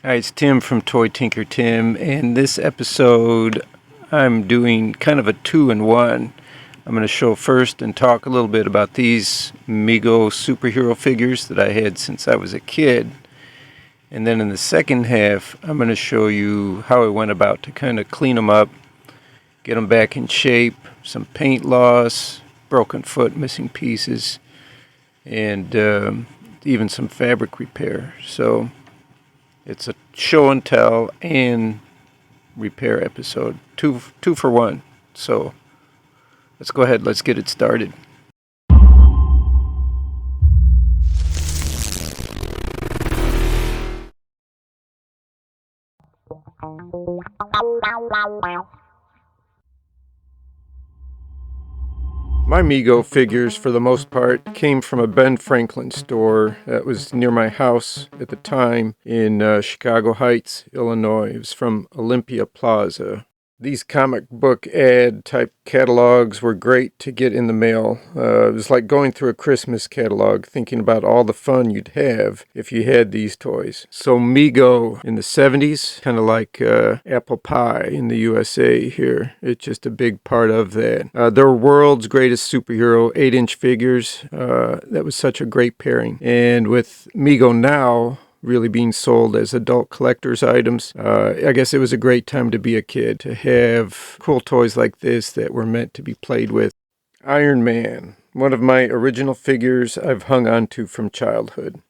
Hi, it's Tim from Toy Tinker Tim, and this episode I'm doing kind of a two-in-one. I'm going to show first and talk a little bit about these Mego superhero figures that I had since I was a kid. And then in the second half, I'm going to show you how I went about to kind of clean them up, get them back in shape, some paint loss, broken foot, missing pieces, and even some fabric repair. So it's a show and tell and repair episode. Two for one. So let's go ahead, let's get it started. My Mego figures, for the most part, came from a Ben Franklin store that was near my house at the time in Chicago Heights, Illinois. It was from Olympia Plaza. These comic book ad type catalogs were great to get in the mail. It was like going through a Christmas catalog, thinking about all the fun you'd have if you had these toys. So Mego in the 70's, kind of like apple pie in the USA here. It's just a big part of that. They're world's greatest superhero 8-inch figures. That was such a great pairing. And with Mego now really being sold as adult collector's items, I guess it was a great time to be a kid, to have cool toys like this that were meant to be played with. Iron Man, one of my original figures I've hung on to from childhood.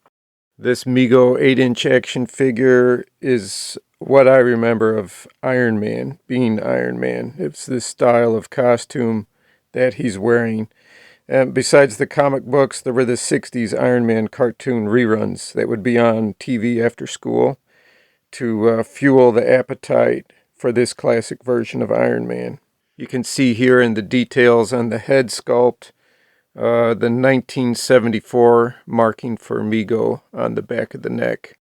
This Mego 8-inch action figure is what I remember of Iron Man being Iron Man. It's this style of costume that he's wearing. And besides the comic books, there were the 60's Iron Man cartoon reruns that would be on TV after school to fuel the appetite for this classic version of Iron Man. You can see here in the details on the head sculpt, the 1974 marking for Mego on the back of the neck.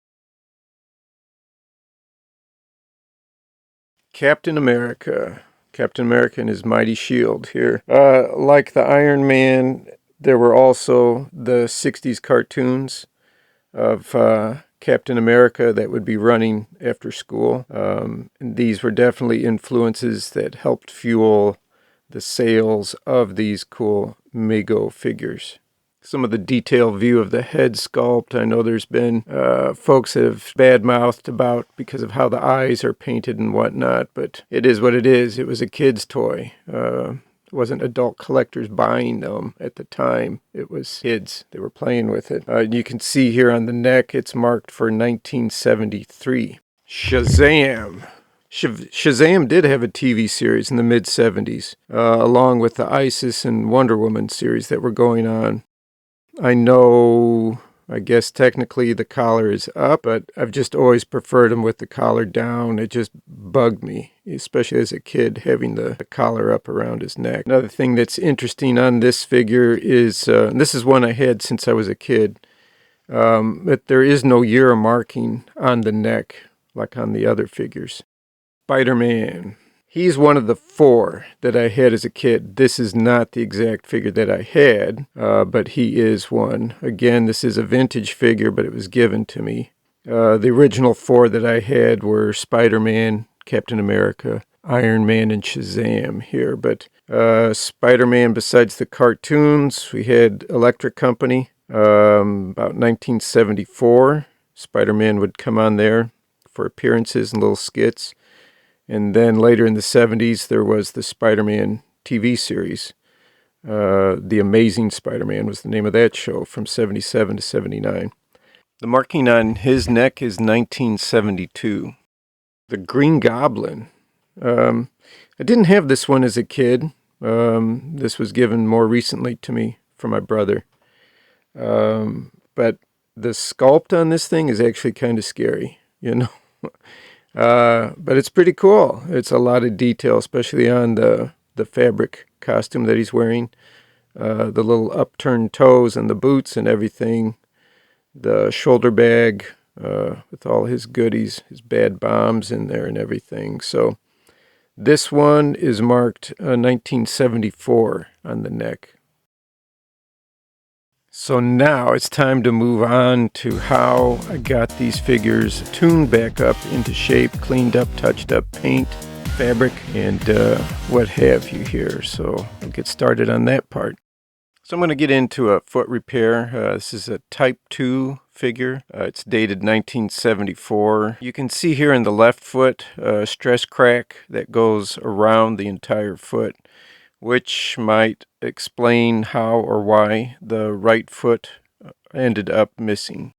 Captain America. Captain America and his mighty shield here. Like the Iron Man, there were also the 60's cartoons of Captain America that would be running after school. And these were definitely influences that helped fuel the sales of these cool Mego figures. Some of the detailed view of the head sculpt, I know there's been folks that have bad-mouthed about because of how the eyes are painted and whatnot, but it is what it is. It was a kid's toy. It wasn't adult collectors buying them at the time. It was kids. They were playing with it. You can see here on the neck, it's marked for 1973. Shazam! Shazam did have a TV series in the mid-70's, along with the Isis and Wonder Woman series that were going on. I guess technically the collar is up, but I've just always preferred them with the collar down. It just bugged me, especially as a kid, having the collar up around his neck. Another thing that's interesting on this figure is, and this is one I had since I was a kid, that there is no year marking on the neck like on the other figures. Spider-Man. He's one of the 4 that I had as a kid. This is not the exact figure that I had, but he is one. Again, this is a vintage figure, but it was given to me. The original 4 that I had were Spider-Man, Captain America, Iron Man, and Shazam here. But Spider-Man, besides the cartoons, we had Electric Company. About 1974, Spider-Man would come on there for appearances and little skits. And then later in the 70's, there was the Spider-Man TV series. The Amazing Spider-Man was the name of that show from 77 to 79. The marking on his neck is 1972. The Green Goblin. I didn't have this one as a kid. This was given more recently to me from my brother. But the sculpt on this thing is actually kind of scary, you know. But it's pretty cool. It's a lot of detail, especially on the fabric costume that he's wearing. The little upturned toes and the boots and everything. The shoulder bag with all his goodies, his bad bombs in there and everything. So this one is marked 1974 on the neck. So now it's time to move on to how I got these figures tuned back up into shape, cleaned up, touched up paint, fabric, and what have you here. So we'll get started on that part. So I'm going to get into a foot repair. This is a Type 2 figure. It's dated 1974. You can see here in the left foot a stress crack that goes around the entire foot, which might explain how or why the right foot ended up missing.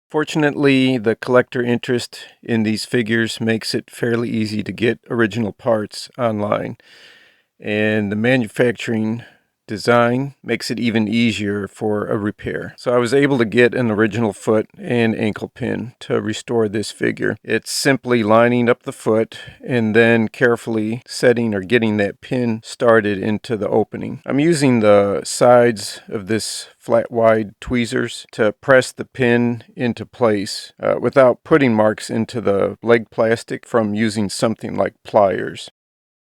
Fortunately, the collector interest in these figures makes it fairly easy to get original parts online, and the manufacturing design makes it even easier for a repair. So I was able to get an original foot and ankle pin to restore this figure. It's simply lining up the foot and then carefully setting or getting that pin started into the opening. I'm using the sides of this flat wide tweezers to press the pin into place without putting marks into the leg plastic from using something like pliers.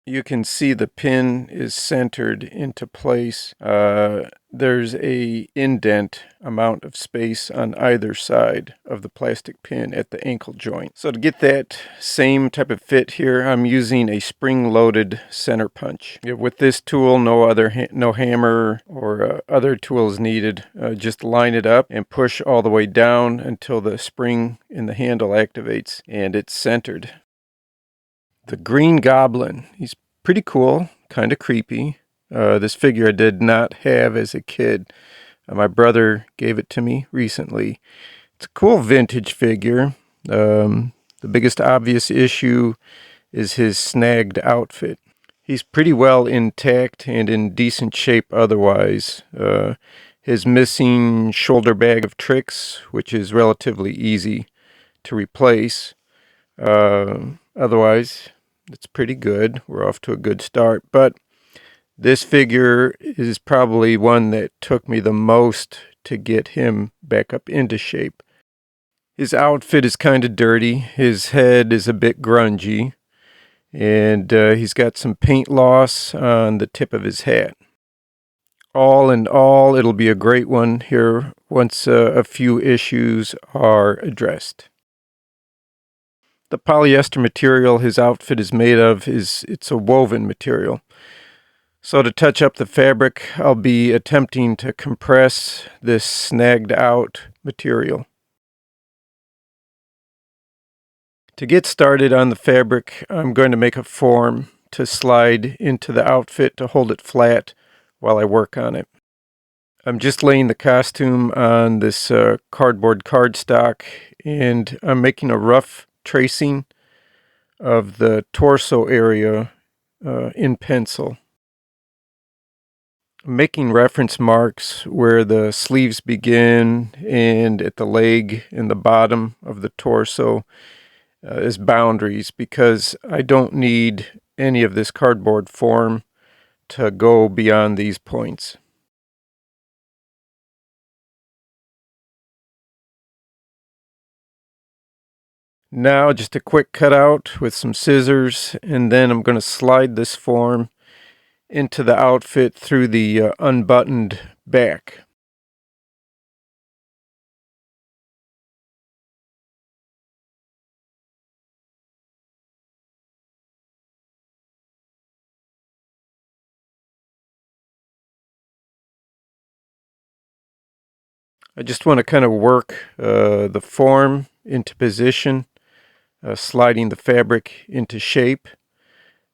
You can see the pin is centered into place. There's a indent amount of space on either side of the plastic pin at the ankle joint. So to get that same type of fit here, I'm using a spring-loaded center punch. With this tool, no hammer or other tools needed. Just line it up and push all the way down until the spring in the handle activates and it's centered. The green Goblin. He's pretty cool, kind of creepy. This figure I did not have as a kid. My brother gave it to me recently. It's a cool vintage figure. The biggest obvious issue is his snagged outfit. He's pretty well intact and in decent shape otherwise. His missing shoulder bag of tricks, which is relatively easy to replace. Otherwise, it's pretty good. We're off to a good start. But this figure is probably one that took me the most to get him back up into shape. His outfit is kind of dirty. His head is a bit grungy. And he's got some paint loss on the tip of his hat. All in all, it'll be a great one here once a few issues are addressed. The polyester material his outfit is made of it's a woven material. So to touch up the fabric, I'll be attempting to compress this snagged out material. To get started on the fabric, I'm going to make a form to slide into the outfit to hold it flat while I work on it. I'm just laying the costume on this cardboard cardstock, and I'm making a rough tracing of the torso area in pencil. I'm making reference marks where the sleeves begin and at the leg and the bottom of the torso as boundaries, because I don't need any of this cardboard form to go beyond these points. Now just a quick cutout with some scissors, and then I'm going to slide this form into the outfit through the unbuttoned back. I just want to kind of work the form into position, sliding the fabric into shape,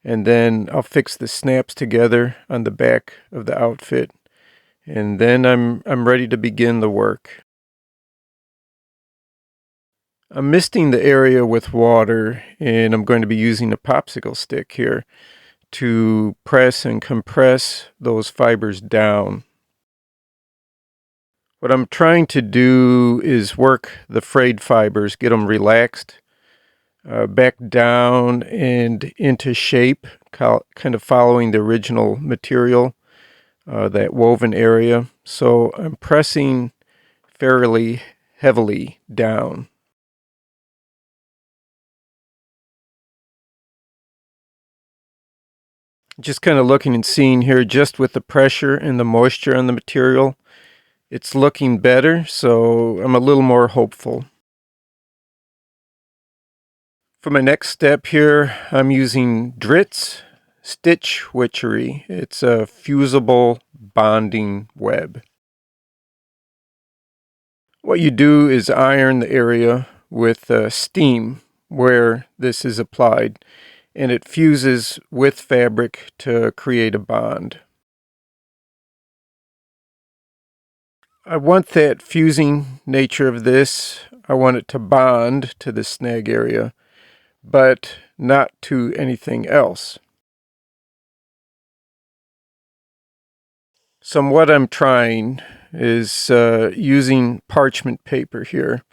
and then I'll fix the snaps together on the back of the outfit, and then I'm ready to begin the work. I'm misting the area with water, and I'm going to be using a popsicle stick here to press and compress those fibers down. What I'm trying to do is work the frayed fibers, get them relaxed, back down and into shape, kind of following the original material, that woven area. So I'm pressing fairly heavily down. Just kind of looking and seeing here, just with the pressure and the moisture on the material, It's looking better, so I'm a little more hopeful. For my next step here, I'm using Dritz Stitch Witchery. It's a fusible bonding web. What you do is iron the area with steam where this is applied, and it fuses with fabric to create a bond. I want that fusing nature of this. I want it to bond to the snag area, but not to anything else. So what I'm trying is using parchment paper here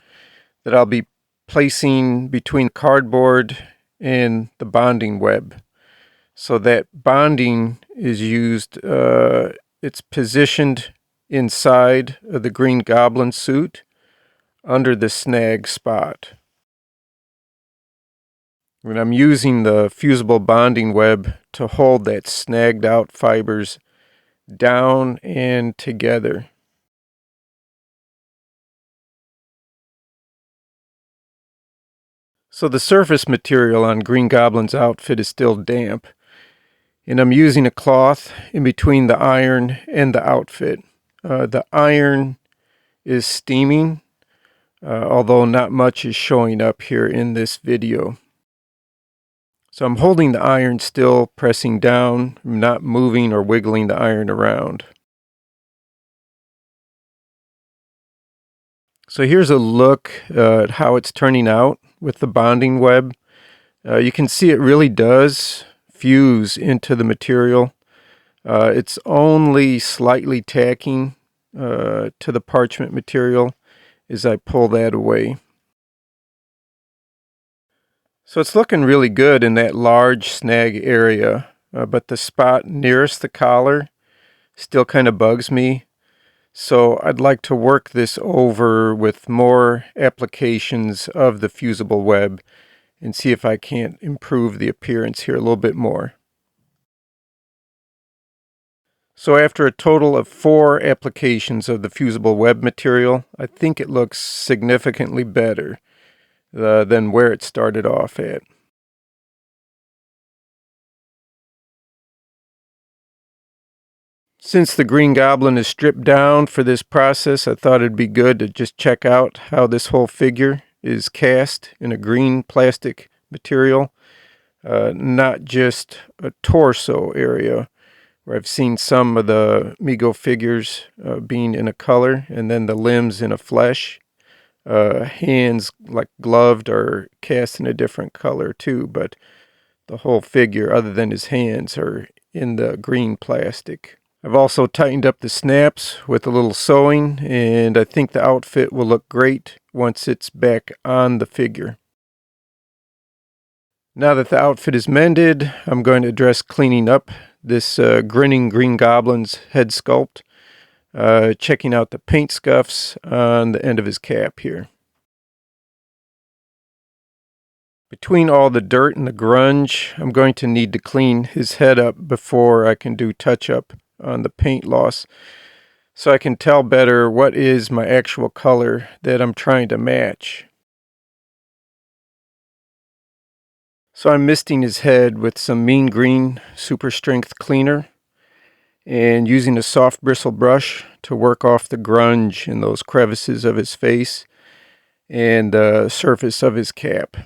that I'll be placing between cardboard and the bonding web. So that bonding is used, it's positioned inside of the green Goblin suit under the snag spot. And I'm using the fusible bonding web to hold that snagged out fibers down and together. So the surface material on Green Goblin's outfit is still damp, and I'm using a cloth in between the iron and the outfit. The iron is steaming, although not much is showing up here in this video. So I'm holding the iron still, pressing down, not moving or wiggling the iron around. So here's a look at how it's turning out with the bonding web. You can see it really does fuse into the material. It's only slightly tacking to the parchment material as I pull that away. So it's looking really good in that large snag area, but the spot nearest the collar still kind of bugs me. So I'd like to work this over with more applications of the fusible web and see if I can't improve the appearance here a little bit more. So after a total of 4 applications of the fusible web material, I think it looks significantly better than where it started off at. Since the Green Goblin is stripped down for this process, I thought it'd be good to just check out how this whole figure is cast in a green plastic material, not just a torso area, where I've seen some of the Mego figures being in a color, and then the limbs in a flesh. Hands, like gloved, are cast in a different color too, but the whole figure, other than his hands, are in the green plastic. I've also tightened up the snaps with a little sewing, and I think the outfit will look great once it's back on the figure. Now that the outfit is mended, I'm going to address cleaning up this grinning Green Goblin's head sculpt, checking out the paint scuffs on the end of his cap here. Between all the dirt and the grunge, I'm going to need to clean his head up before I can do touch-up on the paint loss, so I can tell better what is my actual color that I'm trying to match. So I'm misting his head with some mean green super strength cleaner and using a soft bristle brush to work off the grunge in those crevices of his face and the surface of his cap.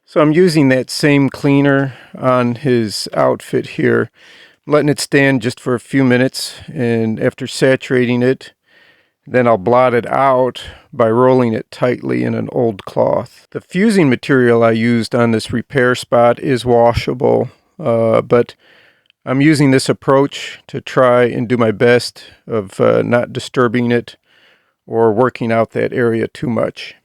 So I'm using that same cleaner on his outfit here, letting it stand just for a few minutes, and after saturating it, then I'll blot it out by rolling it tightly in an old cloth. The fusing material I used on this repair spot is washable, but I'm using this approach to try and do my best of not disturbing it or working out that area too much.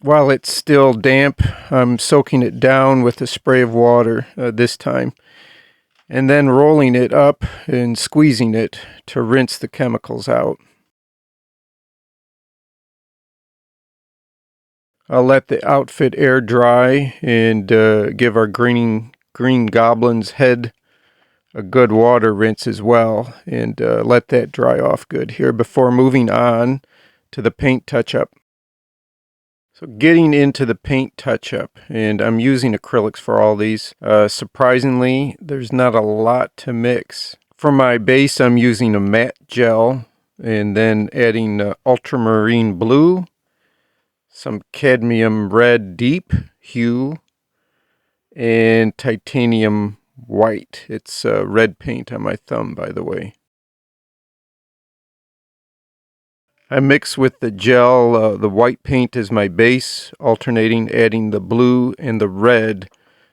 While it's still damp, I'm soaking it down with a spray of water this time, and then rolling it up and squeezing it to rinse the chemicals out. I'll let the outfit air dry and give our green Goblin's head a good water rinse as well, and let that dry off good here before moving on to the paint touch-up. So getting into the paint touch-up, and I'm using acrylics for all these. Surprisingly, there's not a lot to mix. For my base, I'm using a matte gel, and then adding ultramarine blue, some cadmium red deep hue, and titanium white. It's red paint on my thumb, by the way. I mix with the gel the white paint as my base, alternating adding the blue and the red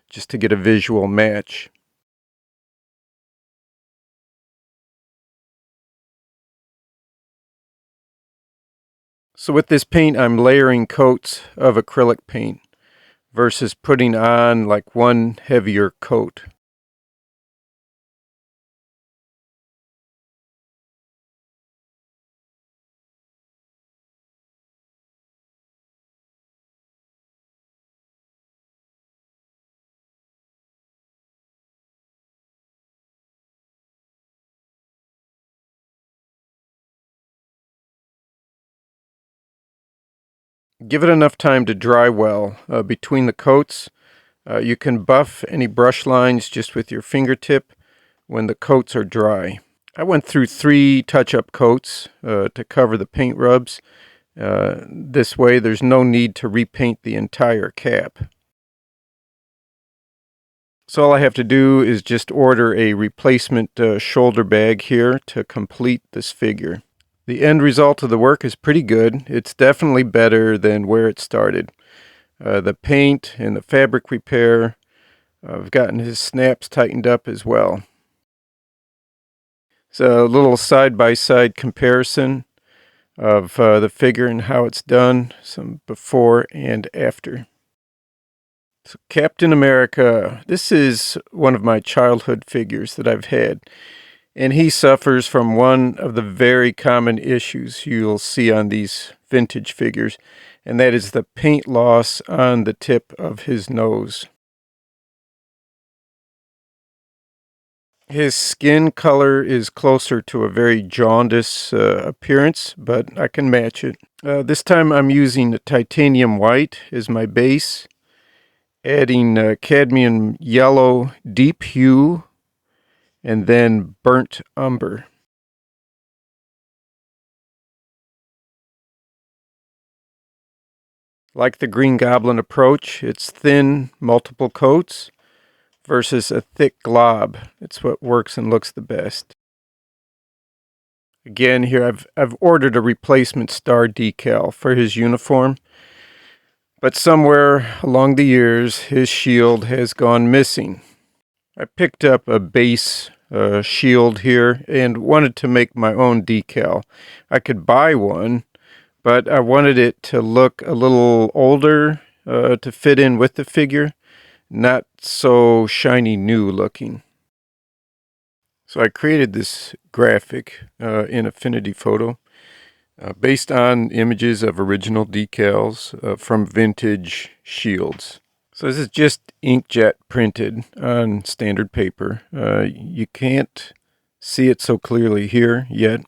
just to get a visual match. So with this paint, I'm layering coats of acrylic paint versus putting on like one heavier coat. Give it enough time to dry well between the coats. You can buff any brush lines just with your fingertip when the coats are dry. I went through 3 touch-up coats to cover the paint rubs. This way there's no need to repaint the entire cap. So all I have to do is just order a replacement shoulder bag here to complete this figure. The end result of the work is pretty good. It's definitely better than where it started. The paint and the fabric repair, I've gotten his snaps tightened up as well. So a little side-by-side comparison of the figure and how it's done, some before and after. So Captain America, this is one of my childhood figures that I've had, and he suffers from one of the very common issues you'll see on these vintage figures, and that is the paint loss on the tip of his nose. His skin color is closer to a very jaundice appearance, but I can match it. This time I'm using the titanium white as my base, adding cadmium yellow deep hue, and then burnt umber. Like the Green Goblin approach, it's thin, multiple coats, versus a thick glob. It's what works and looks the best. Again, here I've ordered a replacement star decal for his uniform, but somewhere along the years his shield has gone missing. I picked up a base shield here and wanted to make my own decal. I could buy one, but I wanted it to look a little older to fit in with the figure, not so shiny new looking. So I created this graphic in Affinity Photo based on images of original decals from vintage shields. So this is just inkjet printed on standard paper. You can't see it so clearly here yet,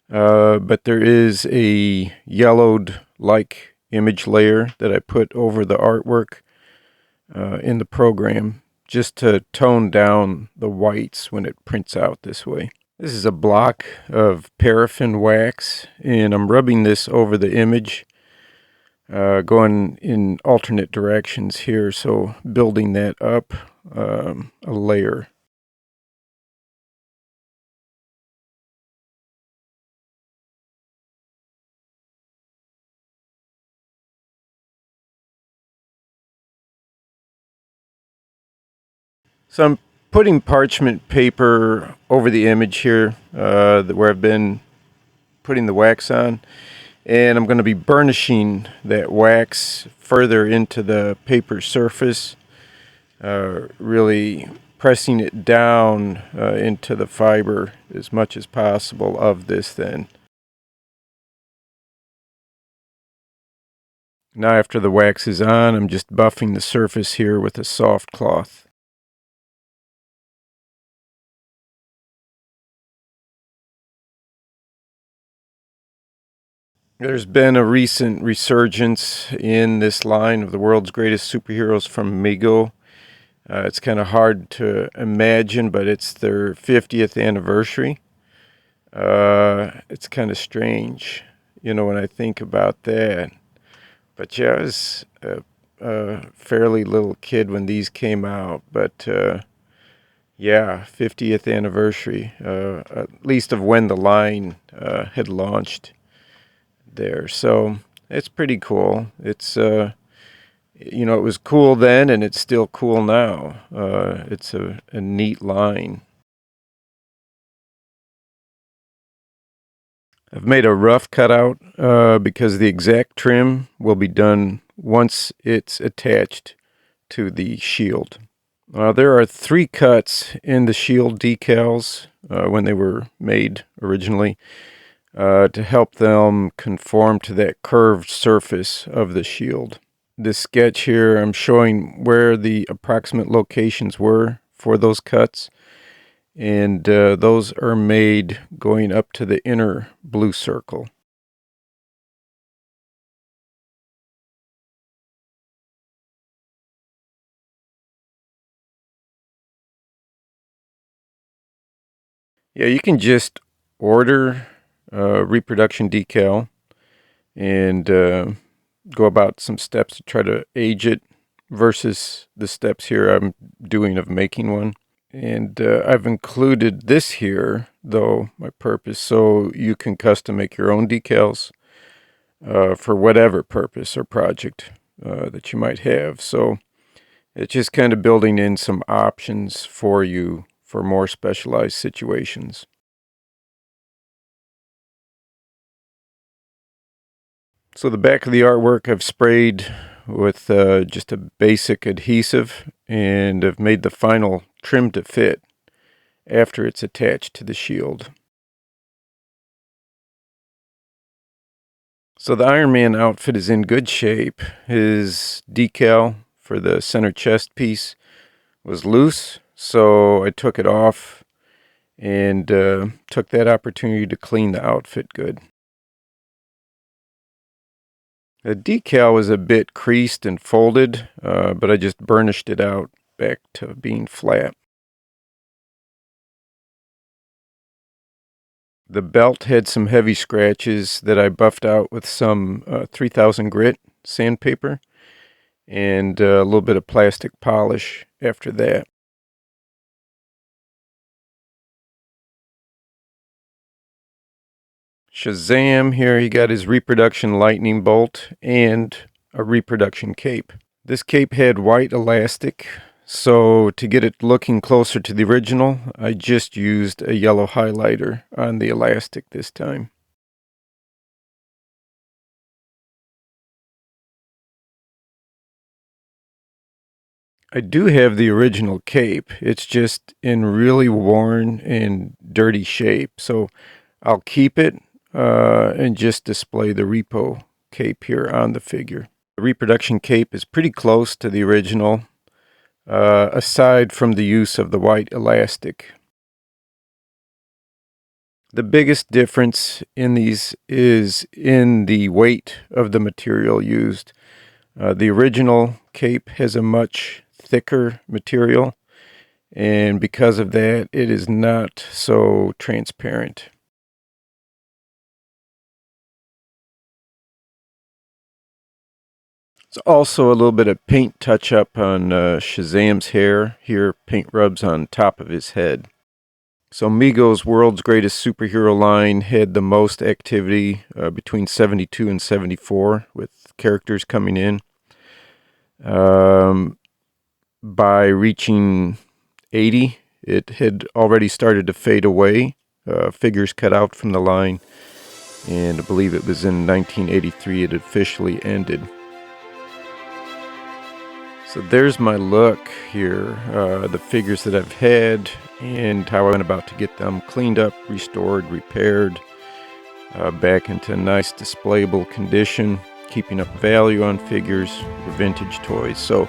but there is a yellowed like image layer that I put over the artwork in the program just to tone down the whites when it prints out this way. This is a block of paraffin wax, and I'm rubbing this over the image, going in alternate directions here, so building that up a layer. So I'm putting parchment paper over the image here where I've been putting the wax on, And I'm going to be burnishing that wax further into the paper surface, really pressing it down into the fiber as much as possible of this then. Now after the wax is on, I'm just buffing the surface here with a soft cloth. There's been a recent resurgence in this line of the world's greatest superheroes from Mego. It's kind of hard to imagine, but it's their 50th anniversary. It's kind of strange, when I think about that. But yeah, I was a fairly little kid when these came out. But yeah, 50th anniversary, at least of when the line had launched there. So it's pretty cool. It's it was cool then, and it's still cool now. It's a neat line. I've made a rough cutout because the exact trim will be done once it's attached to the shield. There are 3 cuts in the shield decals when they were made originally to help them conform to that curved surface of the shield. This sketch here, I'm showing where the approximate locations were for those cuts, and those are made going up to the inner blue circle. Yeah, you can just order a reproduction decal and go about some steps to try to age it versus the steps here I'm doing of making one. And I've included this here, though, my purpose, so you can custom make your own decals for whatever purpose or project that you might have. So it's just kind of building in some options for you for more specialized situations. So the back of the artwork I've sprayed with just a basic adhesive, and I've made the final trim to fit after it's attached to the shield. So the Iron Man outfit is in good shape. His decal for the center chest piece was loose, so I took it off and took that opportunity to clean the outfit good. The decal was a bit creased and folded, but I just burnished it out back to being flat. The belt had some heavy scratches that I buffed out with some 3000 grit sandpaper and a little bit of plastic polish after that. Shazam, here he got his reproduction lightning bolt and a reproduction cape. This cape had white elastic, so to get it looking closer to the original, I just used a yellow highlighter on the elastic this time. I do have the original cape. It's just in really worn and dirty shape, so I'll keep it and just display the repo cape here on the figure. The reproduction cape is pretty close to the original, aside from the use of the white elastic. The biggest difference in these is in the weight of the material used. The original cape has a much thicker material, and because of that, it is not so transparent. It's also a little bit of paint touch-up on Shazam's hair. Here, paint rubs on top of his head. So Mego's world's greatest superhero line had the most activity between 72 and 74 with characters coming in. By reaching 80, it had already started to fade away. Figures cut out from the line. and I believe it was in 1983 it officially ended. So there's my look here, the figures that I've had and how I went about to get them cleaned up, restored, repaired, back into nice displayable condition, keeping up value on figures or vintage toys. So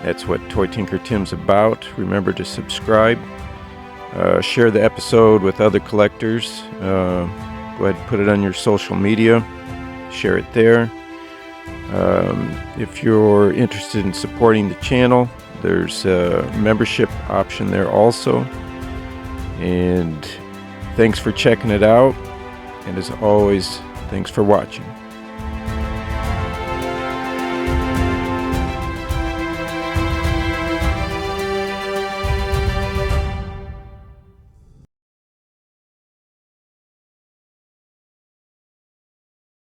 that's what Toy Tinker Tim's about. Remember to subscribe, share the episode with other collectors, go ahead and put it on your social media, share it there. If you're interested in supporting the channel, there's a membership option there also. And thanks for checking it out. And as always, thanks for watching.